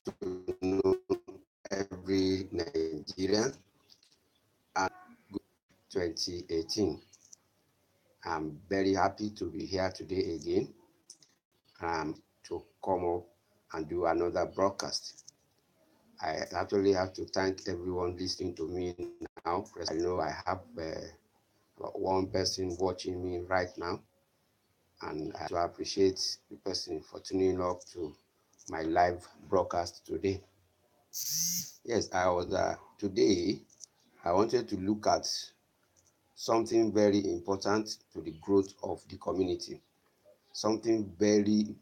afternoon, every Nigerian, and 2018. I'm very happy to be here today again to come up and do another broadcast. I actually have to thank everyone listening to me now. I know I have one person watching me right now, and I to appreciate the person for tuning up to my live broadcast today. Yes, today I wanted to look at something very important to the growth of the community, something very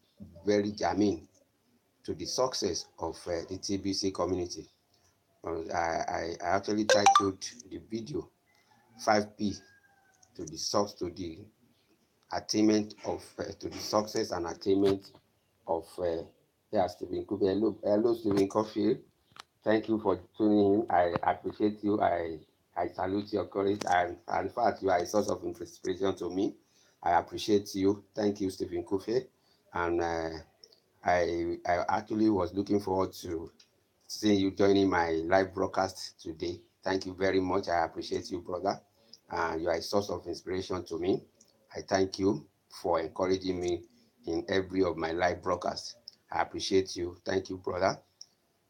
germane to the success of the TBC community. I actually titled the video 5P to the attainment of to the success and attainment of Stephen Coffey. Hello, Stephen Coffey. Thank you for tuning in. I appreciate you. I salute your courage. And in fact, you are a source of inspiration to me. I appreciate you. Thank you, Stephen Kofe. And I actually was looking forward to seeing you joining my live broadcast today. Thank you very much. I appreciate you, brother. You are a source of inspiration to me. I thank you for encouraging me in every of my live broadcasts. I appreciate you. Thank you, brother.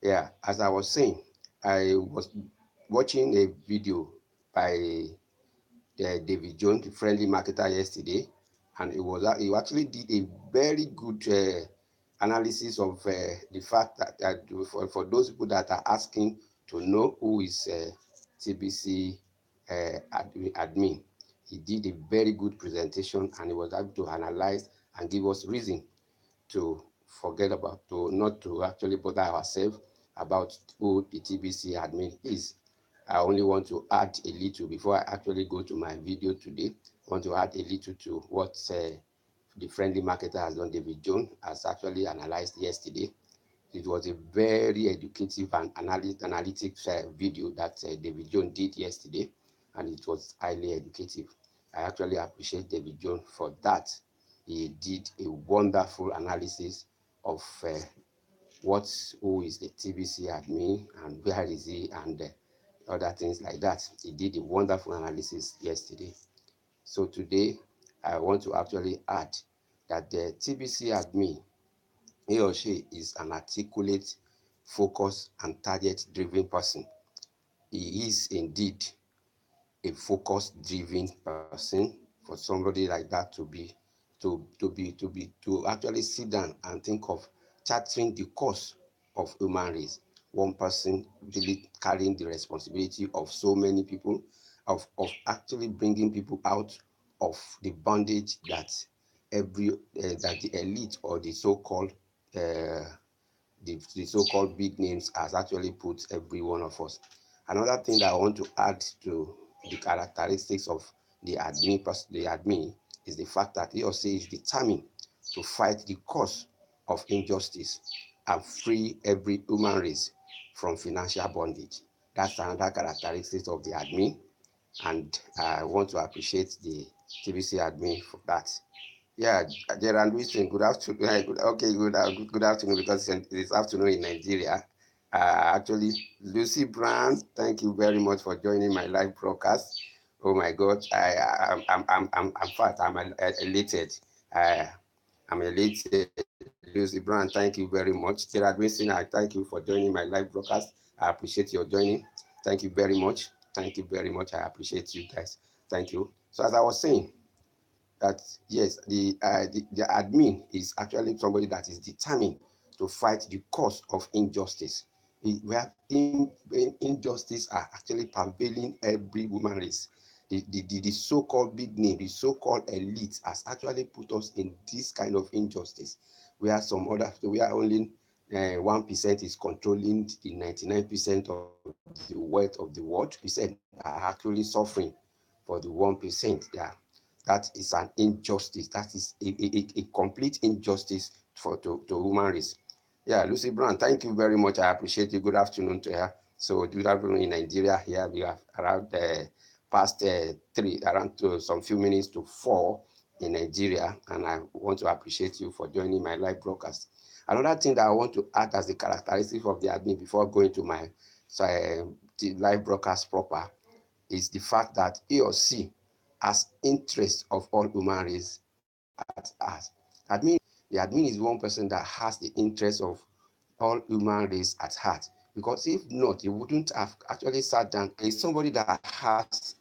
Yeah, as I was saying, I was watching a video by David Jones, the friendly marketer, yesterday, and he actually did a very good analysis of the fact that for those people that are asking to know who is TBC admin, he did a very good presentation, and he was able to analyze and give us reason to not to actually bother ourselves about who the TBC admin is. I only want to add a little before I actually go to my video today. I want to add a little to what the friendly marketer has done. David Jones has actually analyzed yesterday. It was a very educative and analytics video that David Jones did yesterday, and it was highly educative. I actually appreciate David Jones for that. He did a wonderful analysis of who is the TBC admin and where is he and other things like that. He did a wonderful analysis yesterday. So today, I want to actually add that the TBC admin, he or she is an articulate, focused, and target-driven person. He is indeed a focus-driven person. For somebody like that to actually sit down and think of charting the course of human race. One person really carrying the responsibility of so many people, of actually bringing people out of the bondage that that the elite or the so-called the so-called big names has actually put every one of us. Another thing that I want to add to the characteristics of the admin is the fact that he or she is determined to fight the cause of injustice and free every human race from financial bondage. That's another characteristic of the admin, and I want to appreciate the TBC admin for that. Yeah, Gerard Wilson, good afternoon. Good afternoon, because it's afternoon in Nigeria. Actually, Lucy Brown, thank you very much for joining my live broadcast. Oh my God, I'm fat. I'm elated. I'm elated. Lucy Brown, thank you very much. Gerard Wilson, I thank you for joining my live broadcast. I appreciate your joining. Thank you very much. Thank you very much. I appreciate you guys. Thank you. So as I was saying, that yes, the admin is actually somebody that is determined to fight the cause of injustice. Where injustice are actually prevailing every human race. The so-called big name, the so-called elite has actually put us in this kind of injustice, where only 1% is controlling the 99% of the wealth of the world. Percent are actually suffering for the 1%. Yeah, that is an injustice. That is a complete injustice to human race. Yeah, Lucy Brown, thank you very much. I appreciate you. Good afternoon to her. So good afternoon in Nigeria. Here we have around past around some few minutes to 4 in Nigeria, and I want to appreciate you for joining my live broadcast. Another thing that I want to add as the characteristic of the admin before going to my the live broadcast proper is the fact that he or she has interest of all human race at heart. The admin is one person that has the interest of all human race at heart. Because if not, he wouldn't have actually sat down. And is somebody that has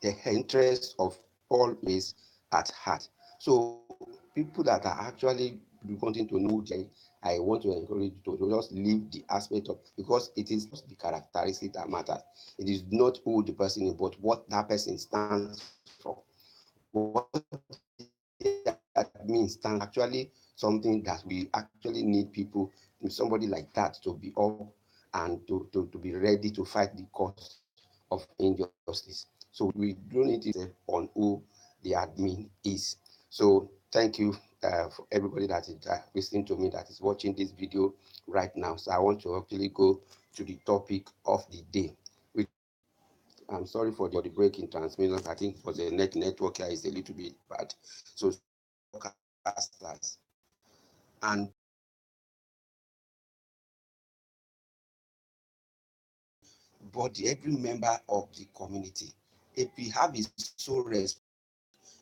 the interest of all race at heart. So people that are actually wanting to know, I want to encourage you to just leave the aspect of, because it is the characteristic that matters. It is not who the person is, but what that person stands for. What that means stands actually something that we actually need people, somebody like that to be up and to be ready to fight the cause of injustice. So we don't need to on who the admin is. So thank you for everybody that is listening to me, that is watching this video right now. So I want to actually go to the topic of the day. I'm sorry for the break in transmission. I think for the network here is a little bit bad. So broadcasters and but every member of the community, if we have is so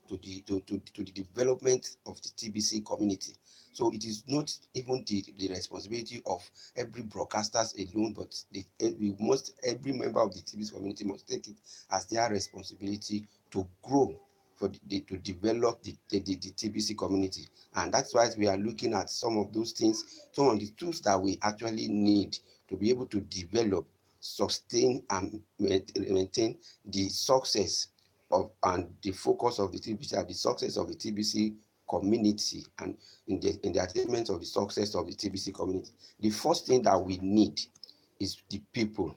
to the development of the TBC community. So it is not even the responsibility of every broadcasters alone, but every member of the TBC community must take it as their responsibility to grow to develop the TBC community. And that's why we are looking at some of those things, some of the tools that we actually need to be able to develop, sustain, and maintain the success and the focus of the TBC, the success of the TBC community, and in the attainment of the success of the TBC community. The first thing that we need is the people.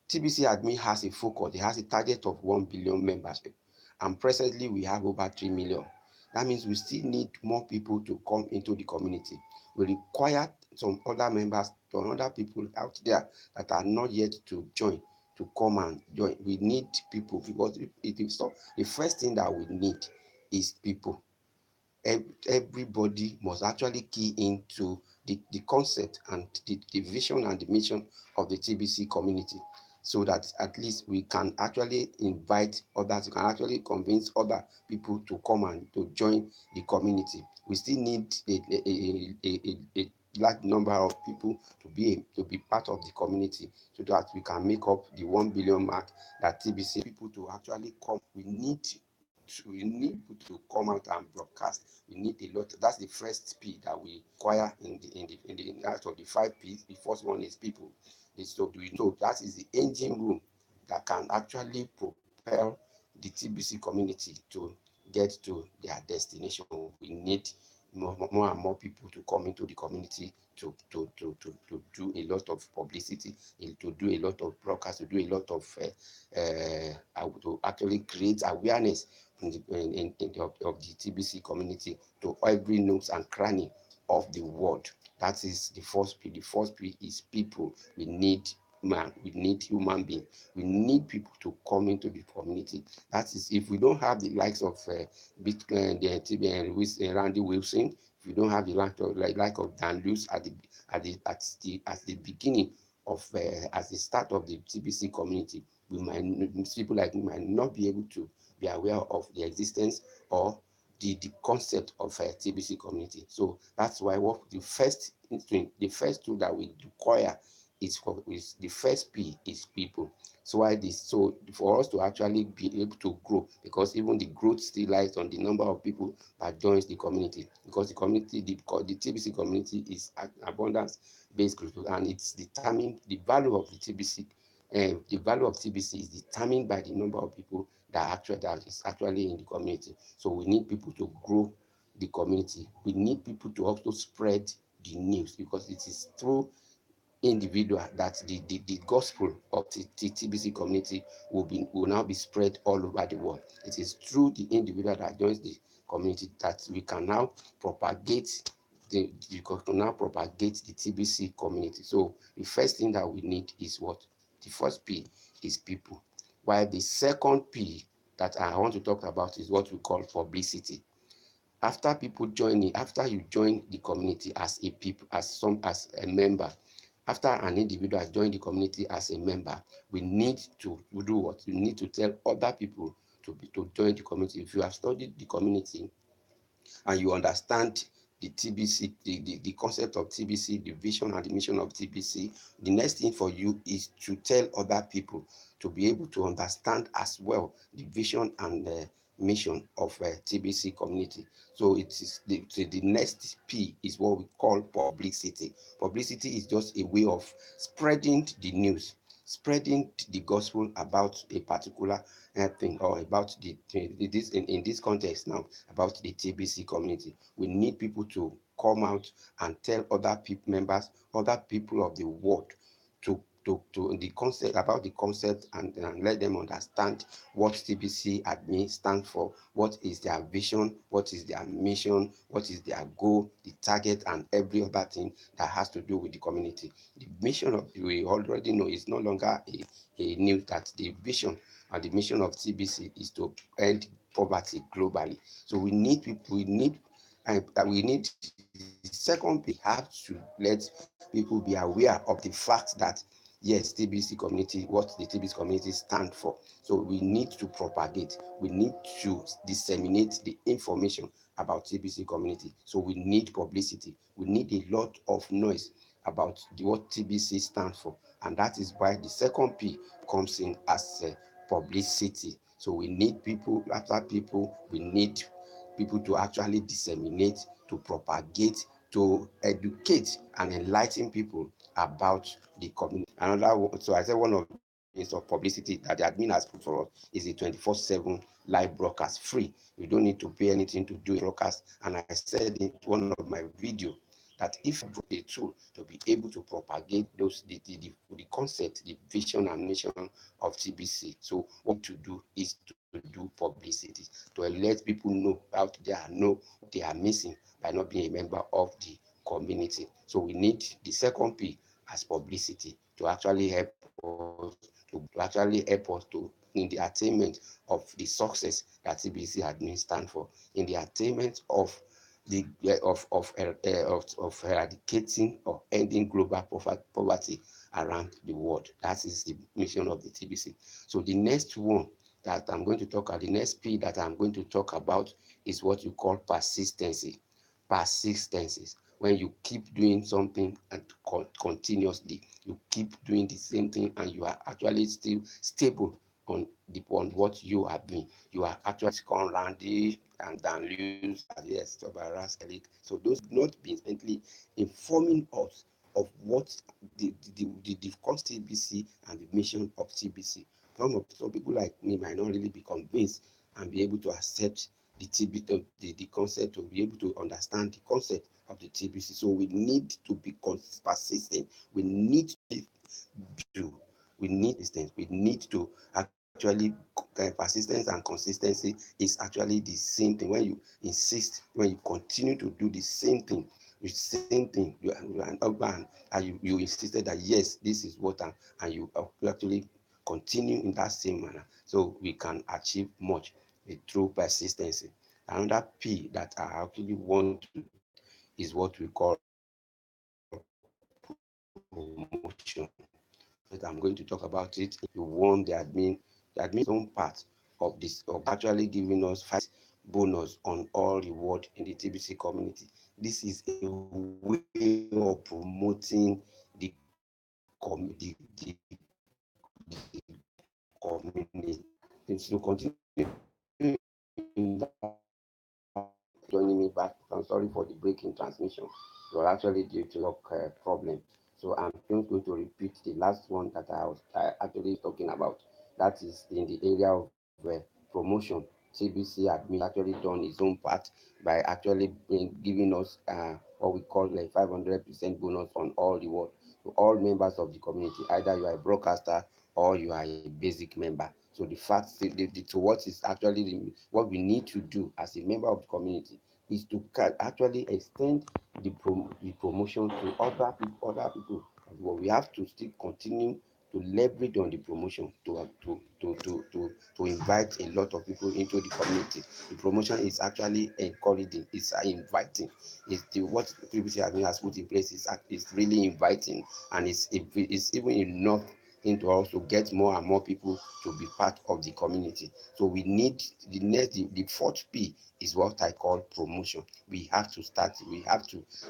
TBC admin has a focus, it has a target of 1 billion membership, and presently we have over 3 million. That means we still need more people to come into the community. We require some other members, some other people out there that are not yet to join, to come and join. We need people, because it is so. The first thing that we need is people. Everybody must actually key into the concept and the vision and the mission of the TBC community, so that at least we can actually invite others, we can actually convince other people to come and to join the community. We still need a large number of people to be part of the community, so that we can make up the 1 billion mark that TBC people to actually come. We need people to come out and broadcast. We need a lot. That's the first P that we require in out of the 5 P's. The first one is people. So that is the engine room that can actually propel the TBC community to get to their destination. We need more and more people to come into the community to do a lot of publicity, to do a lot of broadcast, to do a lot of to actually create awareness of the TBC community to every nooks and cranny of the world. That is the first P. The first P is people. We need we need human beings. We need people to come into the community. That is, if we don't have the likes of Bitcoin, the TBN, Randy Wilson, if we don't have the like of Dan Lewis at the beginning of at the start of the TBC community, people like me might not be able to be aware of the existence or the concept of a TBC community. So that's why the first tool that we require is the first P is people. So for us to actually be able to grow, because even the growth still lies on the number of people that joins the community, because the TBC community is an abundance based group, and it's determined the value of the TBC. The value of TBC is determined by the number of people that is actually in the community. So we need people to grow the community. We need people to also spread the news, because it is through individual that the gospel of the TBC community will now be spread all over the world. It is through the individual that joins the community that we can now propagate the TBC community. So the first thing that we need is what? The first P is people. While the second P that I want to talk about is what we call publicity. After people joining, after you join the community as a people, as a member, after an individual has joined the community as a member, we need to do what? We need to tell other people to join the community. If you have studied the community and you understand the TBC, the concept of TBC, the vision and the mission of TBC, the next thing for you is to tell other people to be able to understand as well the vision and mission of TBC community. So it is the next P is what we call publicity. Publicity is just a way of spreading the news, spreading the gospel about a particular thing, or about this in this context now, about the TBC community. We need people to come out and tell other people, members, other people of the world, to the concept, about the concept, and let them understand what TBC admin stands for, what is their vision, what is their mission, what is their goal, the target, and every other thing that has to do with the community. The mission of, we already know, is no longer a news, that the vision and the mission of TBC is to end poverty globally. So we need people, we need the second, we have to let people be aware of the fact that yes, TBC community, what the TBC community stand for. So we need to propagate, we need to disseminate the information about TBC community. So we need publicity, we need a lot of noise about what TBC stands for, and that is why the second P comes in as publicity. So we need people, after people, we need people to actually disseminate, to propagate, to educate and enlighten people about the community. Another one, so I said one of the means of publicity that the admin has put for us is a 24/7 live broadcast, free. You don't need to pay anything to do a broadcast. And I said in one of my videos that if you a tool to be able to propagate those the concept, the vision and mission of TBC. So what to do is to do publicity, to let people know out there, know what they are missing by not being a member of the community. So we need the second P as publicity to actually help us in the attainment of the success that TBC admin stand for, in the attainment of the of eradicating or ending global poverty around the world. That is the mission of the TBC. So the next one that I'm going to talk about, the next P that I'm going to talk about, is what you call persistency. Persistency. When you keep doing something and continuously, you keep doing the same thing, and you are actually still stable on what you are doing. You are actually gone randy and then lose, yes, so those not being simply informing us of what the cost TBC and the mission of TBC. Some people like me might not really be convinced and be able to accept the TB, the concept, to be able to understand the concept of the TBC. So we need to be persistent. We need to persistence. We need to actually persistence and consistency is actually the same thing. When you insist, when you continue to do the same thing, you insisted that yes, this is what and you actually continue in that same manner, so we can achieve much through persistency. Another P that I actually want to is what we call promotion. But I'm going to talk about it. You want the admin is own part of this, of actually giving us 5 bonus on all reward in the TBC community. This is a way of promoting the community. It's to continue in that, joining me back. I'm sorry for the break in transmission. It was actually due to a problem. So I'm just going to repeat the last one that I was actually talking about. That is in the area of promotion. TBC admin actually done his own part by actually giving us what we call like 500% bonus on all reward to all members of the community. Either you are a broadcaster or you are a basic member. So the fact, to what is actually what we need to do as a member of the community is to actually extend the promotion to other people. But we have to still continue to leverage on the promotion to invite a lot of people into the community. The promotion is actually encouraging, it's inviting. It's what PUBLICITY admin has put in place is really inviting, and it's even enough into also get more and more people to be part of the community. So we need the fourth P is what I call promotion. We have to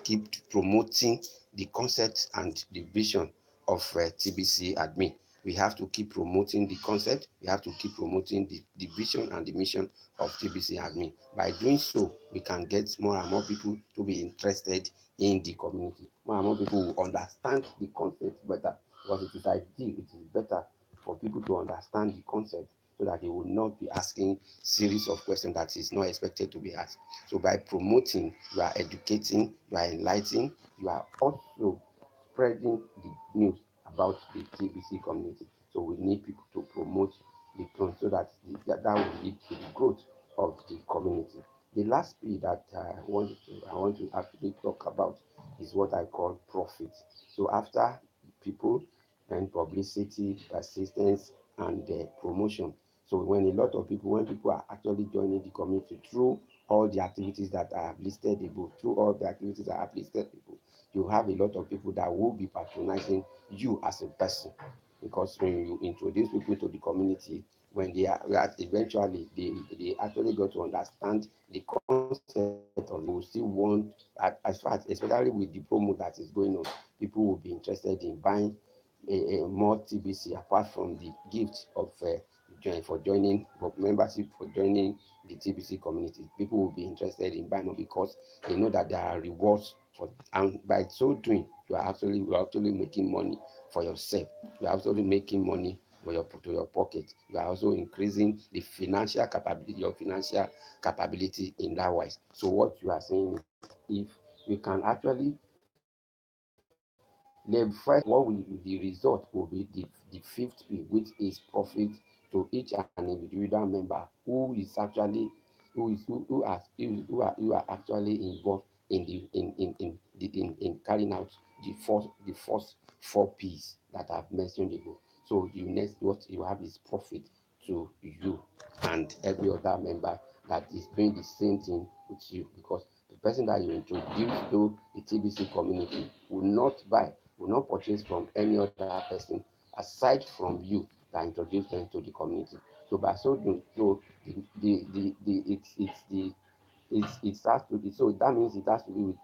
keep promoting the concept and the vision of TBC admin. We have to keep promoting the concept. We have to keep promoting the vision and the mission of TBC admin. By doing so, we can get more and more people to be interested in the community. More and more people will understand the concept better, because it is ideal, it is better for people to understand the concept so that they will not be asking series of questions that is not expected to be asked. So by promoting, you are educating, you are enlightening, you are also spreading the news about the TBC community. So we need people to promote the concept so that will lead to the growth of the community. The last P that I want to actually talk about is what I call profit. So after people and publicity, persistence, and promotion. So when people are actually joining the community through all the activities that I have listed above, you have a lot of people that will be patronizing you as a person, because when you introduce people to the community, when they are eventually they actually got to understand the concept of it, they will still want, as far as, especially with the promo that is going on, people will be interested in buying more TBC apart from the gift of for joining, for membership, for joining the TBC community. People will be interested in buying more because they know that there are rewards for, and by so doing, you are actually making money for yourself. You are actually making money for to your pocket. You are also increasing the financial capability, your financial capability in that wise. So what you are saying is, if we can actually the result will be the fifth P, which is profit to each and individual member who are actually involved in carrying out the first four P's that I've mentioned above. So the next what you have is profit to you and every other member that is doing the same thing with you, because the person that you introduce to the TBC community will not purchase from any other person aside from you that introduced them to the community. So by so doing, so the it's the it has to be, so that means it has to be with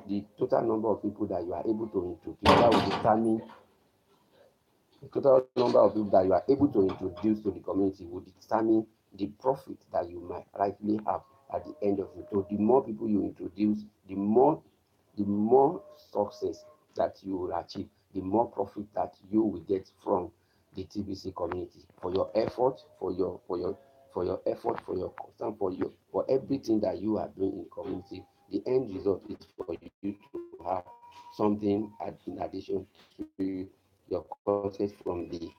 the total number of people that you are able to introduce. That will determine the total number of people that you are able to introduce to the community will determine the profit that you might likely have at the end of it. So the more people you introduce, the more success that you will achieve, the more profit that you will get from the TBC community for your effort, for your effort, for your concern, for everything that you are doing in the community. The end result is for you to have something in addition to your content from the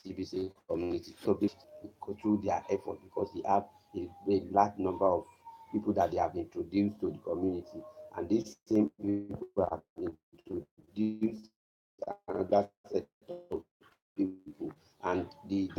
TBC community. So they go through their effort because they have a large number of people that they have introduced to the community, and these same people have introduced another set of people. And the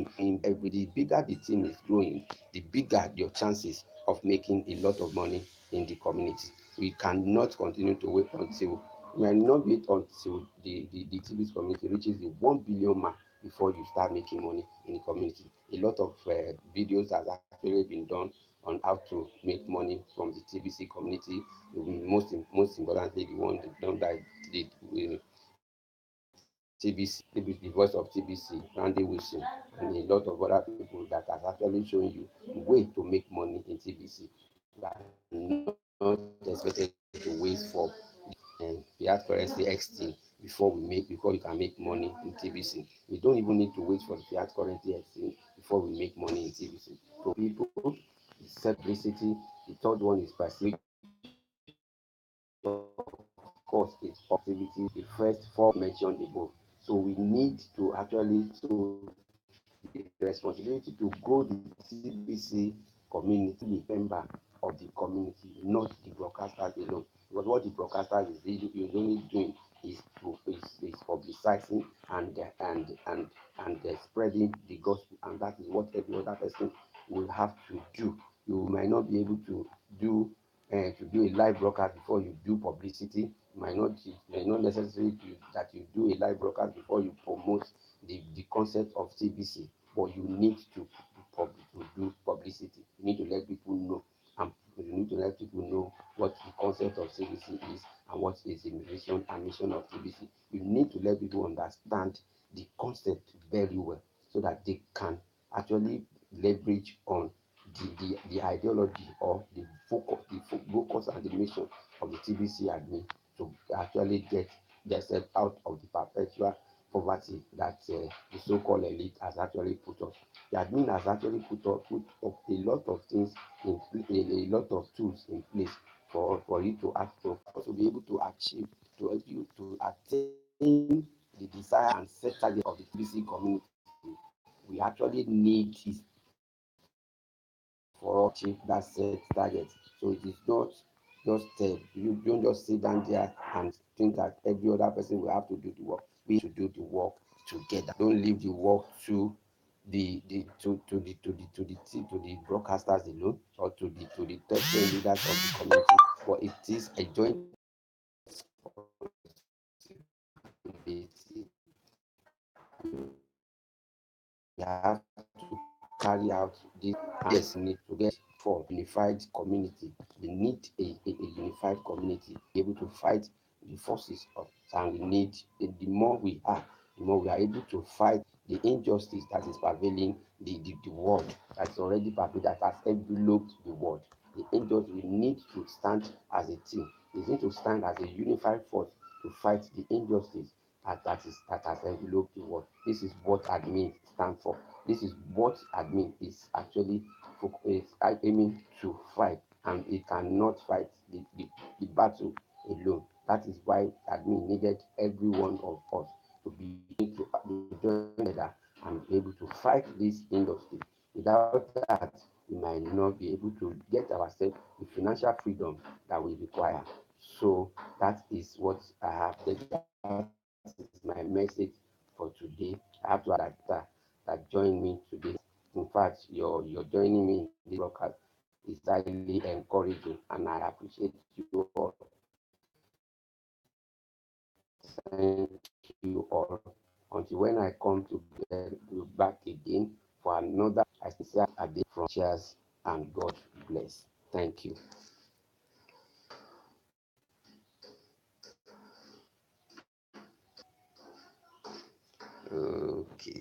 bigger the team is growing, the bigger your chances of making a lot of money in the community. We cannot continue to wait until we are not wait until the TBS community reaches the 1 billion mark before you start making money in the community. A lot of videos has actually been done on how to make money from the TBC community. Most importantly, the one done by the TBC, the voice of TBC, Randy Wilson, and a lot of other people that has actually shown you the way to make money in TBC. You are not expected to wait for fiat currency exchange before you can make money in TBC. You don't even need to wait for the fiat currency exchange before we make money in TBC. So people, simplicity. The third one is passive, of course, is positivity. The first four mentioned above. So we need to actually, so the responsibility to grow the TBC community, the member of the community, not the broadcasters alone. Because what the broadcasters is only doing is publicity. publicizing and spreading the gospel, and that is what every other person will have to do. You might not be able do to do a live broadcast before you do publicity. It may not necessarily that you do a live broadcast before you promote the concept of TBC, but you need to do publicity. You need to let people know, and you need to let people know what the concept of TBC is and what is the vision and mission of TBC. You need to let people understand the concept very well so that they can actually leverage on the ideology or the focus and the mission of the TBC admin to actually get themselves out of the perpetual poverty that the so-called elite has actually put us. The admin has actually put up a lot of things a lot of tools in place for you to act to also be able to achieve, to help you to attain the desire and set target of the TBC community. We actually need is for us to achieve that set target. So it is not just you don't just sit down there and think that every other person will have to do the work. We should do the work together. Don't leave the work to the broadcasters alone, or to the tertiary leaders of the community, but it is a joint responsibility. We have to carry out this. Yes, need to get for unified community. We need a unified community to be able to fight the forces of, and we need the more we are able to fight the injustice that is prevailing the world, that's already pervaded, that has enveloped the world. The injustice, we need to stand as a team. We need to stand as a unified force to fight the injustice that has enveloped the world. This is what admin stand for. This is what admin is actually aiming to fight, and it cannot fight the battle alone. That is why admin needed every one of us to be join together and be able to fight this industry. Without that, we might not be able to get ourselves the financial freedom that we require. So that is what I have. That is my message for today. I have to add that join me today. In fact, your joining me in this broadcast is highly encouraging, and I appreciate you all. Thank you all. Until when I come to get you back again for another, I sincere a day from cheers and God bless. Thank you. Okay.